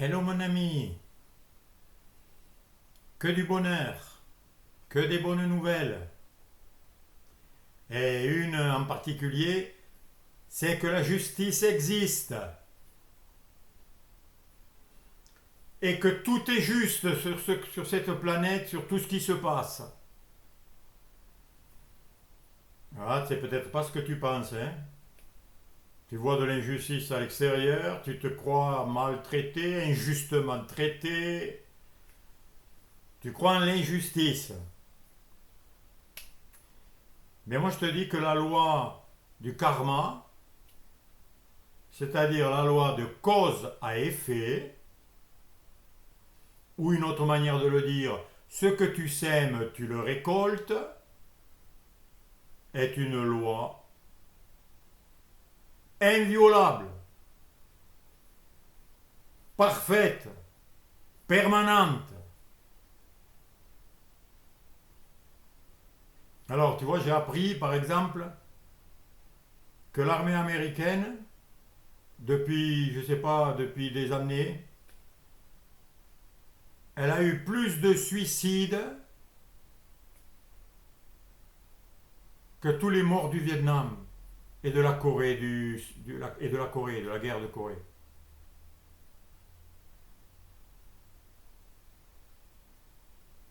Hello mon ami, que du bonheur, que des bonnes nouvelles. Et une en particulier, c'est que la justice existe et que tout est juste sur cette planète, sur tout ce qui se passe. Ah, c'est peut-être pas ce que tu penses, hein. Tu vois de l'injustice à l'extérieur, tu te crois maltraité, injustement traité, tu crois en l'injustice. Mais moi je te dis que la loi du karma, c'est-à-dire la loi de cause à effet, ou une autre manière de le dire, ce que tu sèmes, tu le récoltes, est une loi inviolable, parfaite, permanente. Alors, tu vois, j'ai appris, par exemple, que l'armée américaine, depuis, je sais pas, depuis des années, elle a eu plus de suicides que tous les morts du Vietnam et de la Corée, et de la Corée, de la guerre de Corée.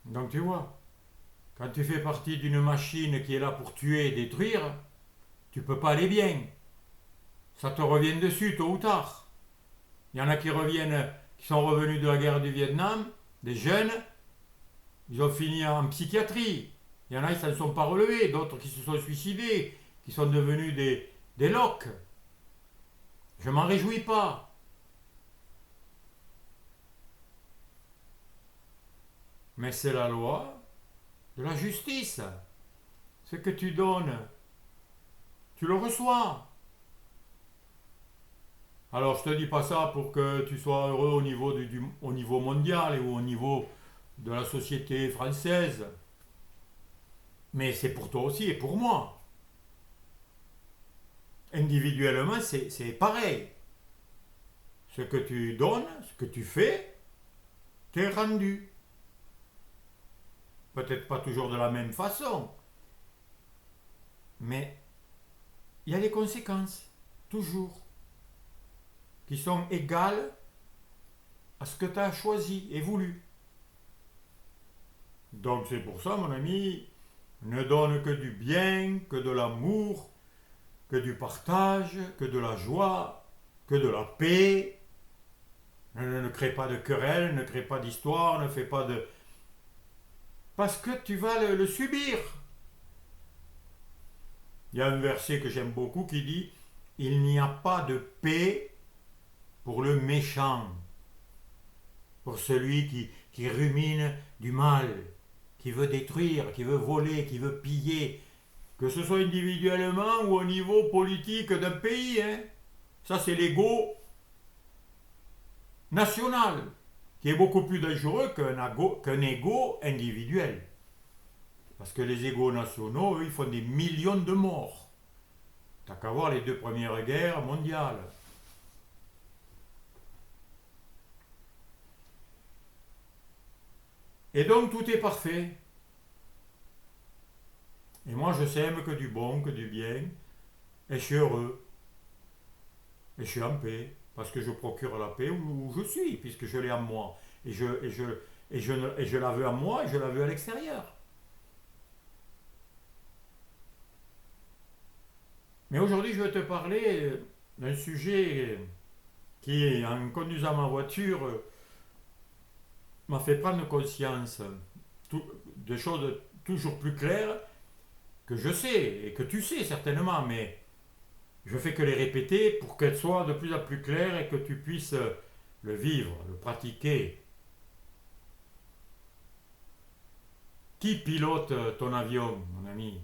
Donc tu vois, quand tu fais partie d'une machine qui est là pour tuer et détruire, tu peux pas aller bien. Ça te revient dessus tôt ou tard. Il y en a qui reviennent, qui sont revenus de la guerre du Vietnam, des jeunes, ils ont fini en psychiatrie. Il y en a qui ne s'en sont pas relevés, d'autres qui se sont suicidés, qui sont devenus des loques. Je m'en réjouis pas. Mais c'est la loi de la justice. Ce que tu donnes, tu le reçois. Alors je te dis pas ça pour que tu sois heureux au niveau mondial ou au niveau de la société française, mais c'est pour toi aussi et pour moi. Individuellement, c'est pareil. Ce que tu donnes, ce que tu fais, t'es rendu. Peut-être pas toujours de la même façon, mais il y a des conséquences, toujours, qui sont égales à ce que tu as choisi et voulu. Donc c'est pour ça, mon ami, ne donne que du bien, que de l'amour, que du partage, que de la joie, que de la paix. Ne crée pas de querelle, ne crée pas d'histoire, ne fais pas de... Parce que tu vas le subir. Il y a un verset que j'aime beaucoup qui dit il n'y a pas de paix pour le méchant, pour celui qui rumine du mal, qui veut détruire, qui veut voler, qui veut piller, que ce soit individuellement ou au niveau politique d'un pays. Hein. Ça, c'est l'ego national, qui est beaucoup plus dangereux qu'un ego individuel. Parce que les égos nationaux, eux, ils font des millions de morts. T'as qu'à voir les deux premières guerres mondiales. Et donc tout est parfait. Et moi je sème que du bon, que du bien. Et je suis heureux. Et je suis en paix. Parce que je procure la paix où je suis, puisque je l'ai en moi. Et je la veux en moi et je la veux à l'extérieur. Mais aujourd'hui je vais te parler d'un sujet qui, en conduisant ma voiture, m'a fait prendre conscience de choses toujours plus claires que je sais et que tu sais certainement, mais je fais que les répéter pour qu'elles soient de plus en plus claires et que tu puisses le vivre, le pratiquer. Qui pilote ton avion, mon ami?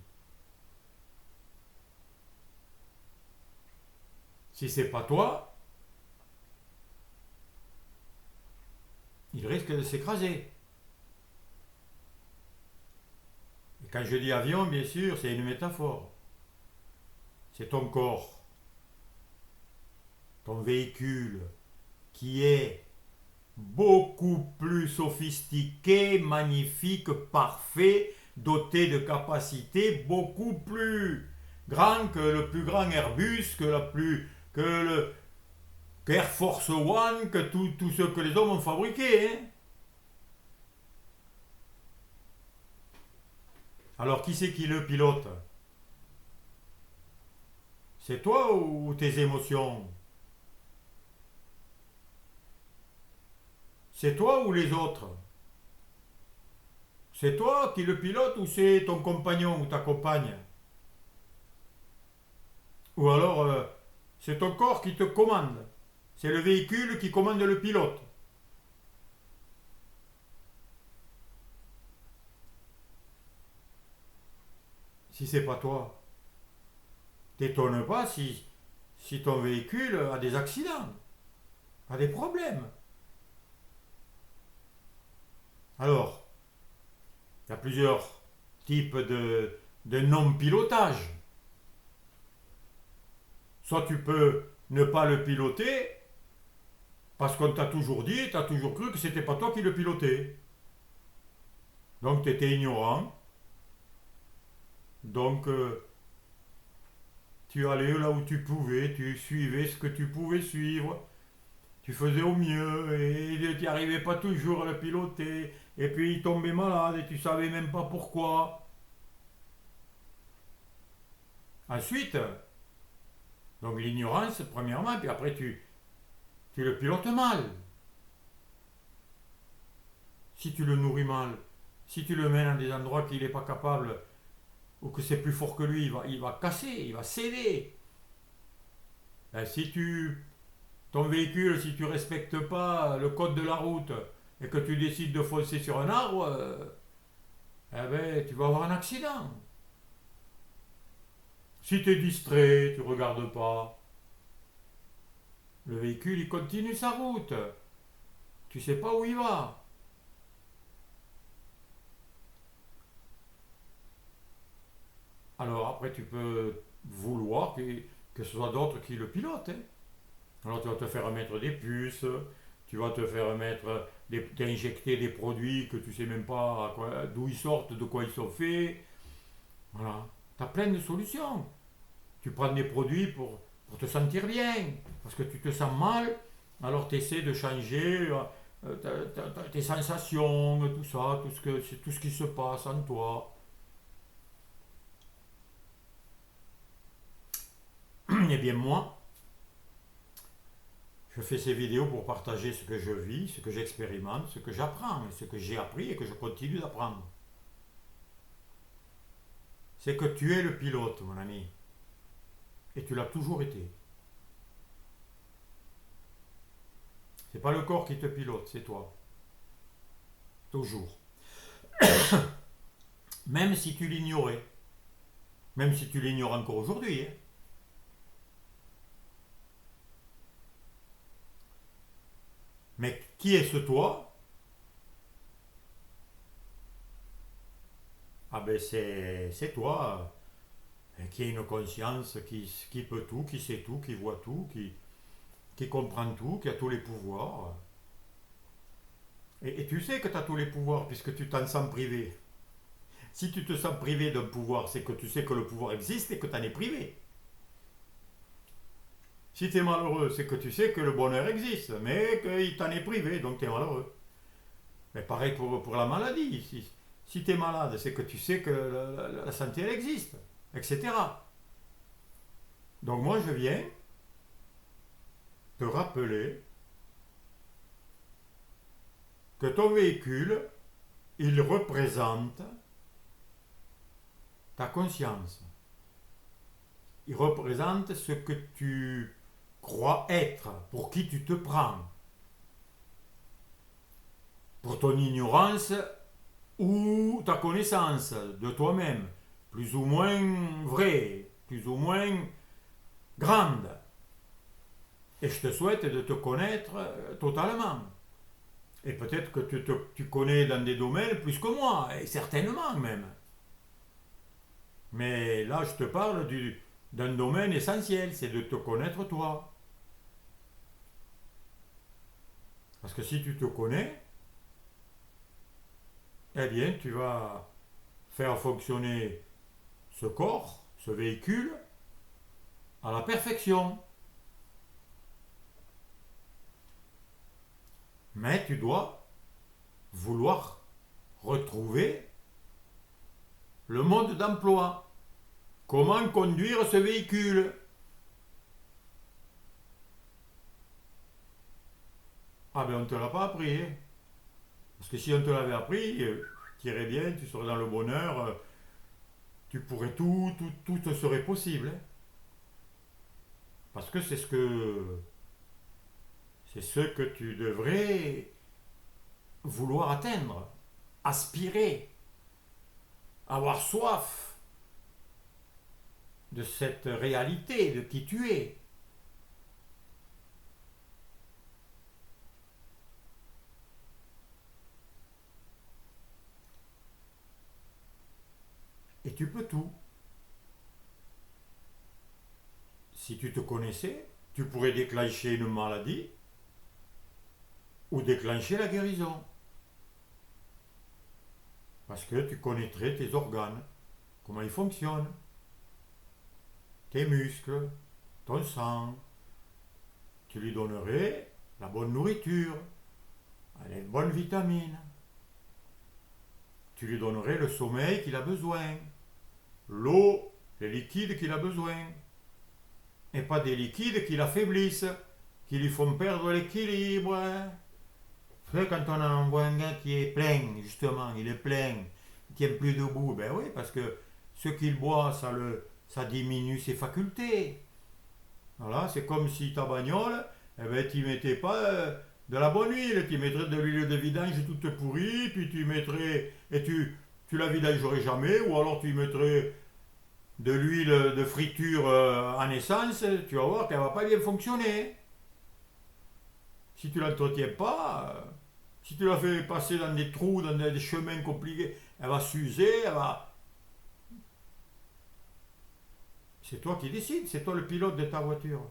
Si c'est pas toi, il risque de s'écraser. Et quand je dis avion, bien sûr, c'est une métaphore. C'est ton corps, ton véhicule, qui est. beaucoup plus sophistiqué, magnifique, parfait, doté de capacités beaucoup plus grands que le plus grand Airbus, que le que Air Force One, que tout ce que les hommes ont fabriqué. Hein. Alors qui c'est qui le pilote? C'est toi ou tes émotions? C'est toi ou les autres? C'est toi qui le pilote ou c'est ton compagnon ou ta compagne? Ou alors c'est ton corps qui te commande? C'est le véhicule qui commande le pilote? Si c'est pas toi, t'étonnes pas si ton véhicule a des accidents, a des problèmes. Alors, il y a plusieurs types de non-pilotage. Soit tu peux ne pas le piloter parce qu'on t'a toujours dit, t'as toujours cru que c'était pas toi qui le pilotais. Donc tu étais ignorant. Donc tu allais là où tu pouvais, tu suivais ce que tu pouvais suivre, tu faisais au mieux et tu n'y arrivais pas toujours à le piloter. Et puis il tombait malade et tu savais même pas pourquoi. Ensuite, donc l'ignorance premièrement, puis après tu le pilotes mal. Si tu le nourris mal, si tu le mets dans des endroits qu'il n'est pas capable ou que c'est plus fort que lui, il va casser, il va céder. Ben, ton véhicule, si tu ne respectes pas le code de la route et que tu décides de foncer sur un arbre, eh ben, tu vas avoir un accident. Si tu es distrait, tu ne regardes pas, le véhicule il continue sa route. Tu ne sais pas où il va. Alors après, tu peux vouloir que ce soit d'autres qui le pilotent. Hein. Alors tu vas te faire mettre des puces, tu vas te faire mettre t'injecter des produits que tu sais même pas d'où ils sortent, de quoi ils sont faits. Voilà. Tu as plein de solutions. Tu prends des produits pour te sentir bien. Parce que tu te sens mal, alors tu essaies de changer tes sensations, tout ça, tout ce qui se passe en toi. Eh bien moi, je fais ces vidéos pour partager ce que je vis, ce que j'expérimente, ce que j'apprends, ce que j'ai appris et que je continue d'apprendre. C'est que tu es le pilote, mon ami. Et tu l'as toujours été. C'est pas le corps qui te pilote, c'est toi. Toujours. Même si tu l'ignorais. Même si tu l'ignores encore aujourd'hui. Hein. Mais qui est ce toi? Ah ben c'est toi qui a une conscience, qui peut tout, qui sait tout, qui voit tout, qui comprend tout, qui a tous les pouvoirs. Et tu sais que tu as tous les pouvoirs puisque tu t'en sens privé. Si tu te sens privé d'un pouvoir, c'est que tu sais que le pouvoir existe et que tu en es privé. Si tu es malheureux, c'est que tu sais que le bonheur existe, mais qu'il t'en est privé, donc tu es malheureux. Mais pareil pour la maladie. Si tu es malade, c'est que tu sais que la santé, elle existe, etc. Donc moi, je viens te rappeler que ton véhicule, il représente ta conscience. Il représente ce que tu crois être, pour qui tu te prends, pour ton ignorance ou ta connaissance de toi-même, plus ou moins vraie, plus ou moins grande. Et je te souhaite de te connaître totalement. Et peut-être que tu connais dans des domaines plus que moi, et certainement même. Mais là, je te parle d'un domaine essentiel, c'est de te connaître toi. Parce que si tu te connais, eh bien, tu vas faire fonctionner ce corps, ce véhicule, à la perfection. Mais tu dois vouloir retrouver le mode d'emploi. Comment conduire ce véhicule? Ah ben on ne te l'a pas appris. Hein. Parce que si on te l'avait appris, tu irais bien, tu serais dans le bonheur, tu pourrais tout te serait possible. Hein. Parce que c'est ce que tu devrais vouloir atteindre, aspirer, avoir soif de cette réalité, de qui tu es. Et tu peux tout. Si tu te connaissais, tu pourrais déclencher une maladie ou déclencher la guérison. Parce que tu connaîtrais tes organes, comment ils fonctionnent, tes muscles, ton sang. Tu lui donnerais la bonne nourriture, les bonnes vitamines. Tu lui donnerais le sommeil qu'il a besoin, l'eau, les liquides qu'il a besoin. Et pas des liquides qui l'affaiblissent, qui lui font perdre l'équilibre. Tu sais, quand on voit un gars qui est plein, justement, il est plein, il ne tient plus debout, ben oui, parce que ce qu'il boit, ça diminue ses facultés. Voilà, c'est comme si ta bagnole, eh ben, tu ne mettais pas de la bonne huile, tu mettrais de l'huile de vidange toute pourrie, puis tu mettrais, et tu la vidangerais jamais, ou alors tu mettrais de l'huile de friture en essence, tu vas voir qu'elle ne va pas bien fonctionner. Si tu ne l'entretiens pas, si tu la fais passer dans des trous, dans des chemins compliqués, elle va s'user, elle va... C'est toi qui décides, c'est toi le pilote de ta voiture.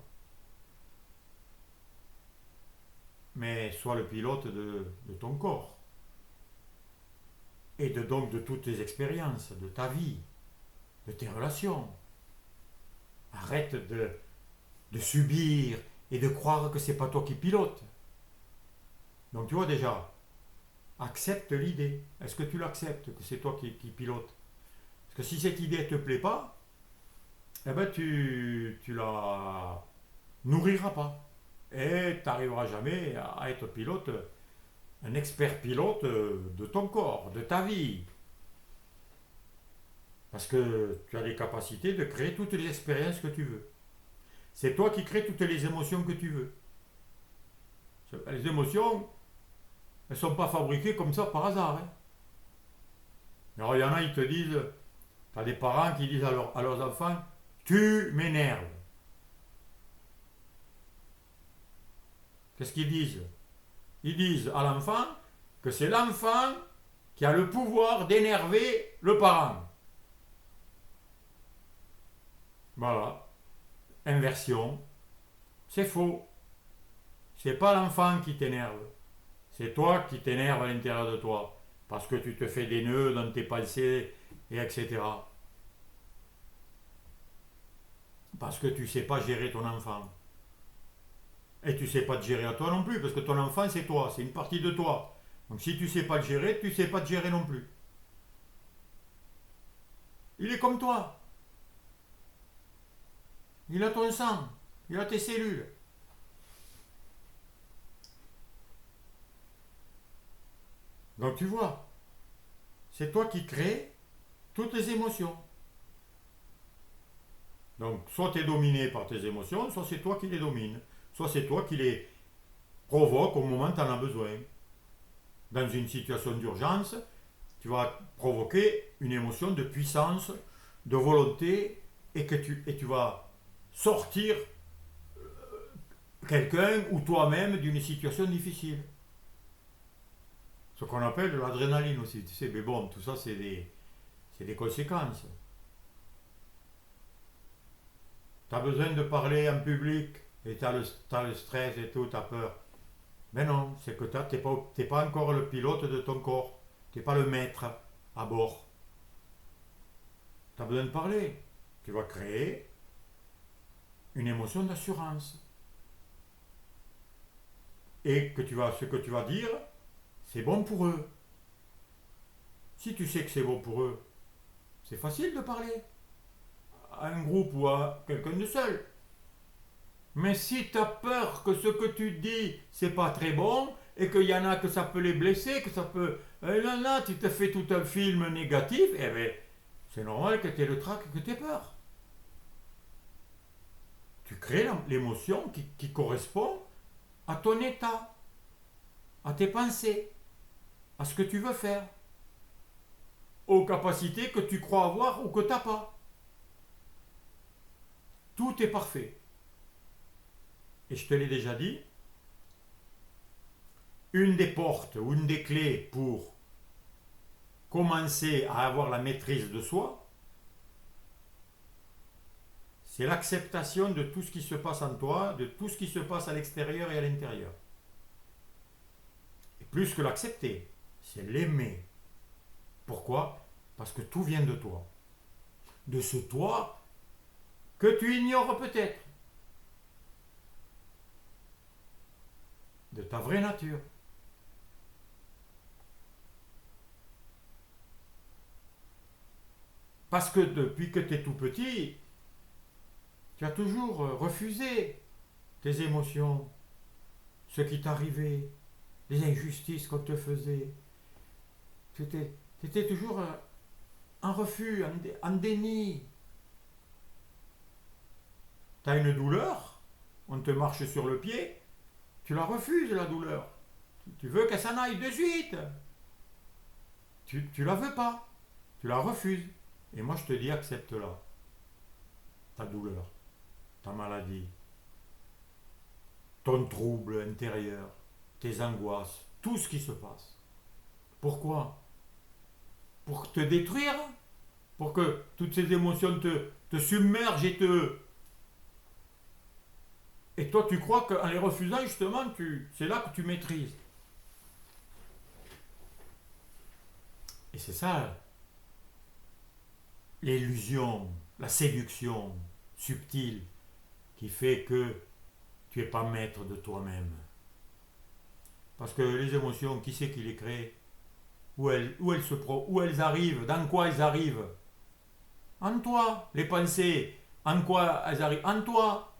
Mais sois le pilote de ton corps. Et donc de toutes tes expériences, de ta vie, de tes relations. Arrête de subir et de croire que c'est pas toi qui pilote. Donc tu vois déjà, accepte l'idée. Est-ce que tu l'acceptes que c'est toi qui pilote? Parce que si cette idée ne te plaît pas, eh ben tu la nourriras pas. Et tu n'arriveras jamais à être pilote, un expert pilote de ton corps, de ta vie. Parce que tu as les capacités de créer toutes les expériences que tu veux. C'est toi qui crées toutes les émotions que tu veux. Les émotions, elles ne sont pas fabriquées comme ça par hasard. Hein. Alors il y en a, ils te disent, tu as des parents qui disent à leurs enfants, tu m'énerves. Qu'est-ce qu'ils disent? Ils disent à l'enfant que c'est l'enfant qui a le pouvoir d'énerver le parent. Voilà. Inversion. C'est faux. C'est pas l'enfant qui t'énerve. C'est toi qui t'énerve à l'intérieur de toi. Parce que tu te fais des nœuds dans tes pensées, et etc. Parce que tu ne sais pas gérer ton enfant. Et tu ne sais pas te gérer à toi non plus, parce que ton enfant c'est toi, c'est une partie de toi. Donc si tu ne sais pas le gérer, tu ne sais pas te gérer non plus. Il est comme toi. Il a ton sang, il a tes cellules. Donc tu vois, c'est toi qui crée toutes les émotions. Donc soit tu es dominé par tes émotions, soit c'est toi qui les domines. Soit c'est toi qui les provoques au moment où tu en as besoin. Dans une situation d'urgence, tu vas provoquer une émotion de puissance, de volonté, et tu vas sortir quelqu'un ou toi-même d'une situation difficile. Ce qu'on appelle de l'adrénaline aussi, tu sais, mais bon, tout ça c'est des conséquences. Tu as besoin de parler en public et tu as le stress et tout, tu as peur. Ben non, c'est que t'es pas encore le pilote de ton corps. T'es pas le maître à bord. Tu as besoin de parler. Tu vas créer une émotion d'assurance. Et ce que tu vas dire, c'est bon pour eux. Si tu sais que c'est bon pour eux, c'est facile de parler à un groupe ou à quelqu'un de seul. Mais si tu as peur que ce que tu dis, c'est pas très bon, et qu'il y en a que ça peut les blesser, que ça peut... là, tu te fais tout un film négatif, eh bien, c'est normal que tu aies le trac et que tu aies peur. Tu crées l'émotion qui correspond à ton état, à tes pensées, à ce que tu veux faire, aux capacités que tu crois avoir ou que tu n'as pas. Tout est parfait. Et je te l'ai déjà dit, une des portes ou une des clés pour commencer à avoir la maîtrise de soi, c'est l'acceptation de tout ce qui se passe en toi, de tout ce qui se passe à l'extérieur et à l'intérieur. Et plus que l'accepter, c'est l'aimer. Pourquoi? Parce que tout vient de toi. De ce toi que tu ignores peut-être. De ta vraie nature. Parce que depuis que tu es tout petit, tu as toujours refusé tes émotions, ce qui t'arrivait, les injustices qu'on te faisait. Tu étais toujours en refus, en déni. Tu as une douleur, on te marche sur le pied, tu la refuses la douleur. Tu veux qu'elle s'en aille de suite. Tu la veux pas, tu la refuses. Et moi je te dis accepte-la, ta douleur, ta maladie, ton trouble intérieur, tes angoisses, tout ce qui se passe. Pourquoi? Pour te détruire? Pour que toutes ces émotions te submergent et toi tu crois qu'en les refusant justement, c'est là que tu maîtrises. Et c'est ça, l'illusion, la séduction subtile qui fait que tu n'es pas maître de toi-même. Parce que les émotions, qui c'est qui les crée? Où elles arrivent? Dans quoi elles arrivent? En toi. Les pensées, en quoi elles arrivent? En toi.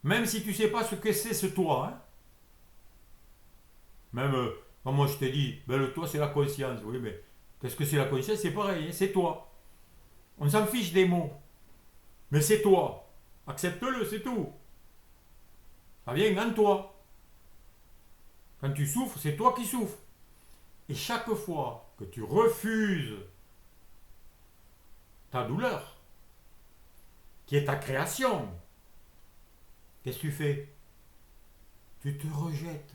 Même si tu ne sais pas ce que c'est ce toi. Hein? Même, comme moi je te dis, ben le toi c'est la conscience. Oui, mais qu'est-ce que c'est la conscience? C'est pareil, hein, c'est toi. On s'en fiche des mots. Mais c'est toi. Accepte-le, c'est tout. Ça vient en toi. Quand tu souffres, c'est toi qui souffres. Et chaque fois que tu refuses ta douleur, qui est ta création, qu'est-ce que tu fais? Tu te rejettes.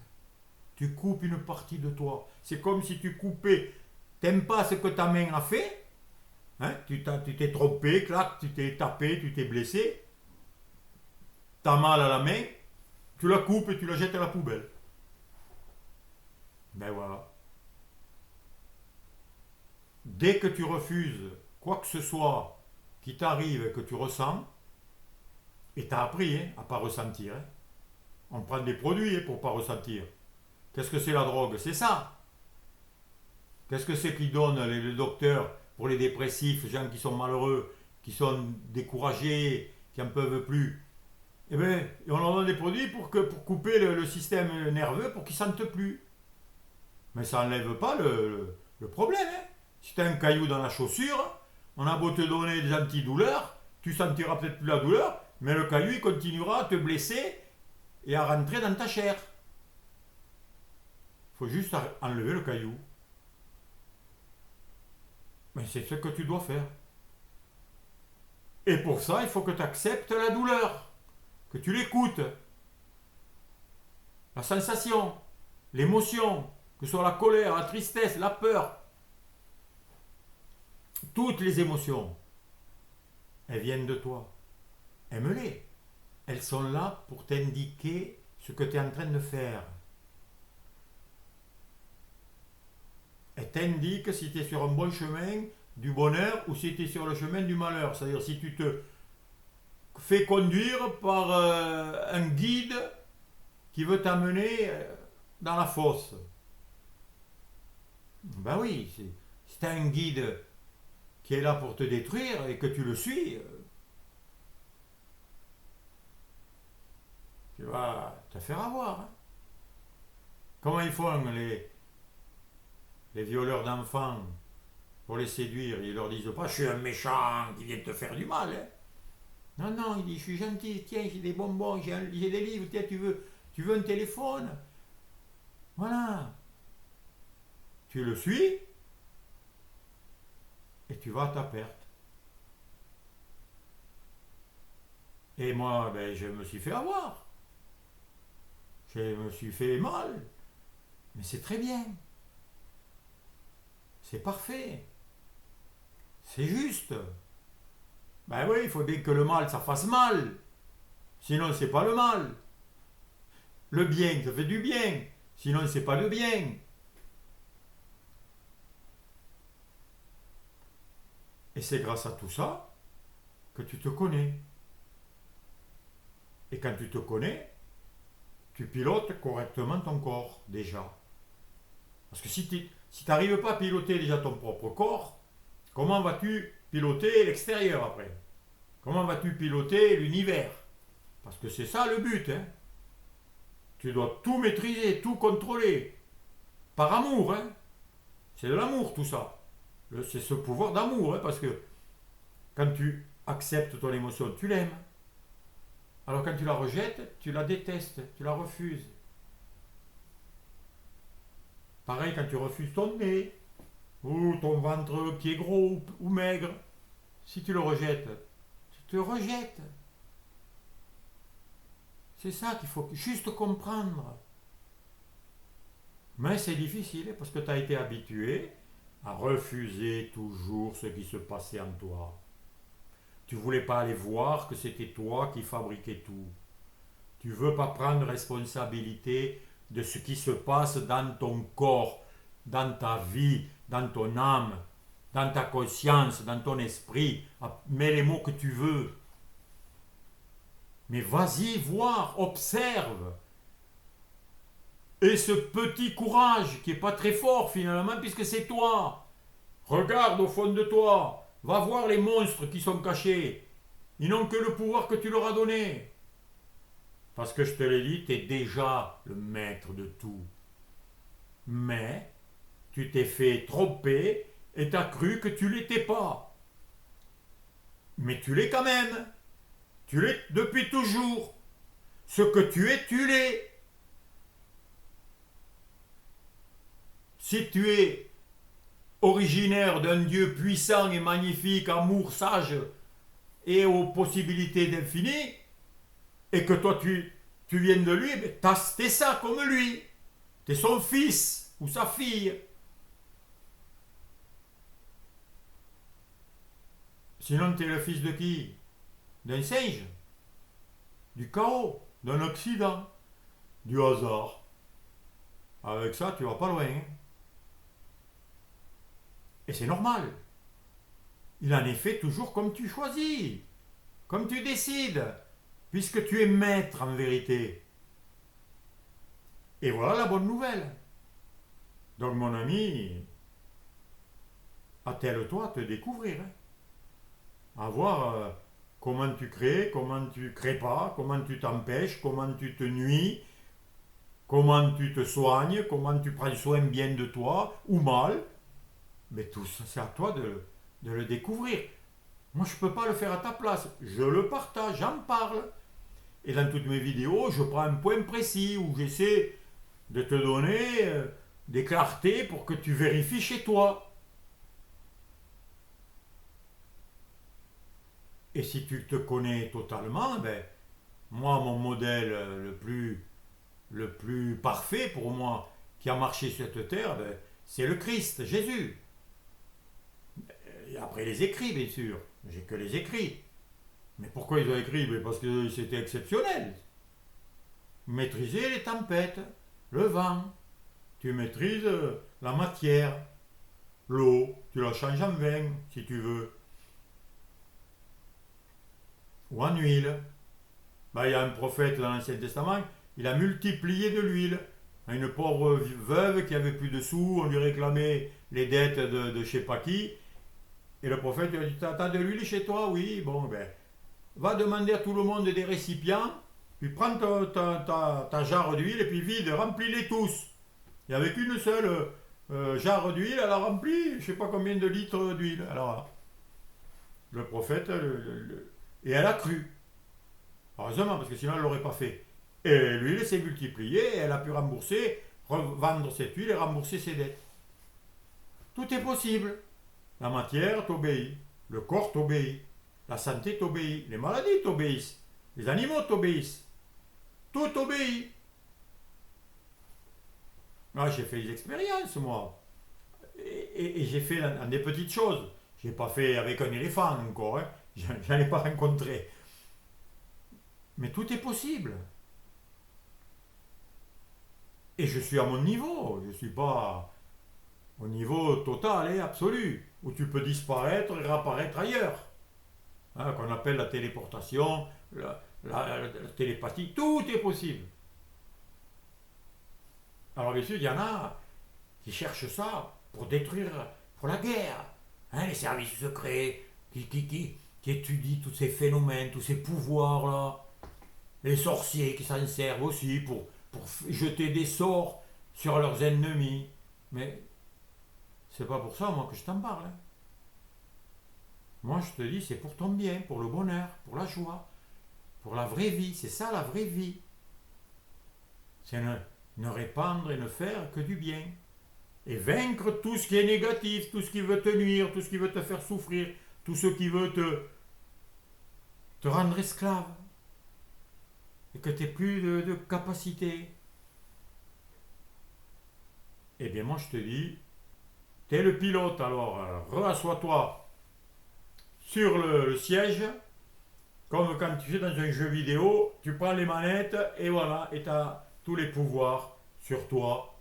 Tu coupes une partie de toi. C'est comme si tu coupais. T'aimes pas ce que ta main a fait. Hein? Tu t'es trompé, clac, tu t'es tapé, tu t'es blessé. T'as mal à la main. Tu la coupes et tu la jettes à la poubelle. Ben voilà. Dès que tu refuses quoi que ce soit qui t'arrive et que tu ressens, et t'as appris hein, à pas ressentir. Hein. On prend des produits hein, pour pas ressentir. Qu'est-ce que c'est la drogue? C'est ça. Qu'est-ce que c'est qu'ils donnent les docteurs pour les dépressifs, les gens qui sont malheureux, qui sont découragés, qui n'en peuvent plus? Eh bien, on leur donne des produits pour couper le système nerveux pour qu'ils ne sentent plus. Mais ça n'enlève pas le problème. Hein. Si tu as un caillou dans la chaussure, on a beau te donner des antidouleurs, tu sentiras peut-être plus la douleur, mais le caillou il continuera à te blesser et à rentrer dans ta chair. Il faut juste enlever le caillou. Mais c'est ce que tu dois faire. Et pour ça, il faut que tu acceptes la douleur, que tu l'écoutes, la sensation, l'émotion, que ce soit la colère, la tristesse, la peur. Toutes les émotions, elles viennent de toi. Aime-les. Elles sont là pour t'indiquer ce que tu es en train de faire. t'indique si tu es sur un bon chemin du bonheur ou si tu es sur le chemin du malheur. C'est-à-dire si tu te fais conduire par un guide qui veut t'amener dans la fosse. Ben oui, si tu as un guide qui est là pour te détruire et que tu le suis, tu vas te faire avoir. Hein. Comment ils font les violeurs d'enfants pour les séduire? Ils leur disent pas je suis un méchant qui vient te faire du mal. Hein. Non, non, il dit je suis gentil, tiens, j'ai des bonbons, j'ai des livres, tiens, tu veux un téléphone? Voilà. Tu le suis et tu vas à ta perte. Et moi, ben, je me suis fait avoir. Je me suis fait mal. Mais c'est très bien. C'est parfait. C'est juste. Ben oui, il faut bien que le mal, ça fasse mal. Sinon, c'est pas le mal. Le bien, ça fait du bien. Sinon, c'est pas le bien. Et c'est grâce à tout ça que tu te connais. Et quand tu te connais, tu pilotes correctement ton corps, déjà. Parce que si tu n'arrives pas à piloter déjà ton propre corps, comment vas-tu piloter l'extérieur après? Comment vas-tu piloter l'univers? Parce que c'est ça le but. Hein. Tu dois tout maîtriser, tout contrôler. Par amour. Hein. C'est de l'amour tout ça. C'est ce pouvoir d'amour. Hein, parce que quand tu acceptes ton émotion, tu l'aimes. Alors quand tu la rejettes, tu la détestes, tu la refuses. Pareil quand tu refuses ton nez, ou ton ventre qui est gros ou maigre. Si tu le rejettes, tu te rejettes. C'est ça qu'il faut juste comprendre. Mais c'est difficile parce que tu as été habitué à refuser toujours ce qui se passait en toi. Tu ne voulais pas aller voir que c'était toi qui fabriquais tout. Tu ne veux pas prendre responsabilité de ce qui se passe dans ton corps, dans ta vie, dans ton âme, dans ta conscience, dans ton esprit. Mets les mots que tu veux. Mais vas-y voir, observe. Et ce petit courage qui n'est pas très fort finalement puisque c'est toi. Regarde au fond de toi. Va voir les monstres qui sont cachés. Ils n'ont que le pouvoir que tu leur as donné. Parce que je te l'ai dit, tu es déjà le maître de tout. Mais tu t'es fait tromper et tu as cru que tu l'étais pas. Mais tu l'es quand même. Tu l'es depuis toujours. Ce que tu es, tu l'es. Si tu es originaire d'un Dieu puissant et magnifique, amour, sage et aux possibilités d'infini, et que toi tu viens de lui, t'es ça comme lui. T'es son fils ou sa fille. Sinon t'es le fils de qui? D'un singe, du chaos, d'un accident, du hasard. Avec ça, tu vas pas loin. Hein. Et c'est normal. Il en est fait toujours comme tu choisis, comme tu décides, puisque tu es maître en vérité. Et voilà la bonne nouvelle. Donc mon ami, attelle-toi à te découvrir. Hein. À voir comment tu crées, comment tu crées pas, comment tu t'empêches, comment tu te nuis, comment tu te soignes, comment tu prends soin bien de toi, ou mal. Mais tout ça, c'est à toi de le découvrir. Moi, je ne peux pas le faire à ta place. Je le partage, j'en parle. Et dans toutes mes vidéos, je prends un point précis où j'essaie de te donner des clartés pour que tu vérifies chez toi. Et si tu te connais totalement, ben, moi, mon modèle le plus parfait pour moi, qui a marché sur cette terre, ben, c'est le Christ, Jésus. Et après les écrits, bien sûr. J'ai que les écrits. Mais pourquoi ils ont écrit? Parce que c'était exceptionnel. Maîtriser les tempêtes, le vent. Tu maîtrises la matière. L'eau, tu la changes en vin, si tu veux. Ou en huile. Ben, il y a un prophète dans l'Ancien Testament, il a multiplié de l'huile. Une pauvre veuve qui avait plus de sous, on lui réclamait les dettes de je sais pas qui. Et le prophète lui a dit, t'as de l'huile chez toi? Oui, bon, ben, va demander à tout le monde des récipients, puis prends ta jarre d'huile et puis vide, remplis-les tous. Et avec une seule jarre d'huile, elle a rempli je sais pas combien de litres d'huile. Alors, le prophète, et elle a cru. Heureusement, parce que sinon elle ne l'aurait pas fait. Et l'huile s'est multipliée et elle a pu rembourser, revendre cette huile et rembourser ses dettes. Tout est possible. La matière t'obéit, le corps t'obéit, la santé t'obéit, les maladies t'obéissent, les animaux t'obéissent. Tout obéit. Ah, j'ai fait des expériences, moi. Et j'ai fait dans des petites choses. J'ai pas fait avec un éléphant encore, hein. J'en ai pas rencontré. Mais tout est possible. Et je suis à mon niveau. Je ne suis pas au niveau total et absolu, où tu peux disparaître et réapparaître ailleurs. Hein, qu'on appelle la téléportation, la télépathie. Tout est possible. Alors bien sûr, il y en a qui cherchent ça pour détruire, pour la guerre. Hein, les services secrets qui étudient tous ces phénomènes, tous ces pouvoirs-là. Les sorciers qui s'en servent aussi pour jeter des sorts sur leurs ennemis. Mais c'est pas pour ça, moi, que je t'en parle. Hein. Moi, je te dis, c'est pour ton bien, pour le bonheur, pour la joie, pour la vraie vie. C'est ça, la vraie vie. C'est ne répandre et ne faire que du bien. Et vaincre tout ce qui est négatif, tout ce qui veut te nuire, tout ce qui veut te faire souffrir, tout ce qui veut te rendre esclave. Et que tu n'aies plus de capacité. Eh bien, moi, je te dis, tu es le pilote, alors rassois-toi sur le siège, comme quand tu es dans un jeu vidéo, tu prends les manettes et voilà, et tu as tous les pouvoirs sur toi,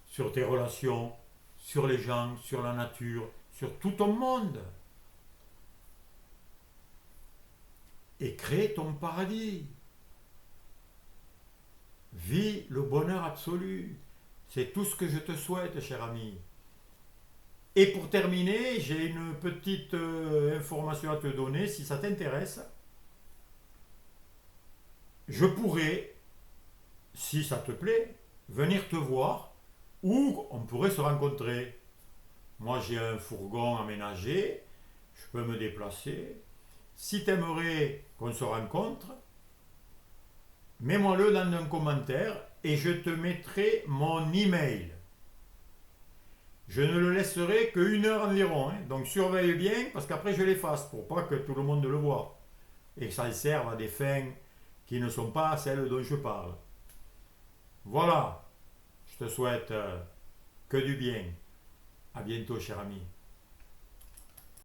sur tes relations, sur les gens, sur la nature, sur tout ton monde. Et crée ton paradis. Vis le bonheur absolu. C'est tout ce que je te souhaite, cher ami. Et pour terminer, j'ai une petite information à te donner, si ça t'intéresse. Je pourrais, si ça te plaît, venir te voir ou on pourrait se rencontrer. Moi, j'ai un fourgon aménagé, je peux me déplacer. Si tu aimerais qu'on se rencontre, mets-moi-le dans un commentaire et je te mettrai mon email. Je ne le laisserai qu'une heure environ, hein. Donc surveille bien parce qu'après je l'efface pour pas que tout le monde le voit et que ça serve à des fins qui ne sont pas celles dont je parle. Voilà, je te souhaite que du bien. À bientôt, cher ami.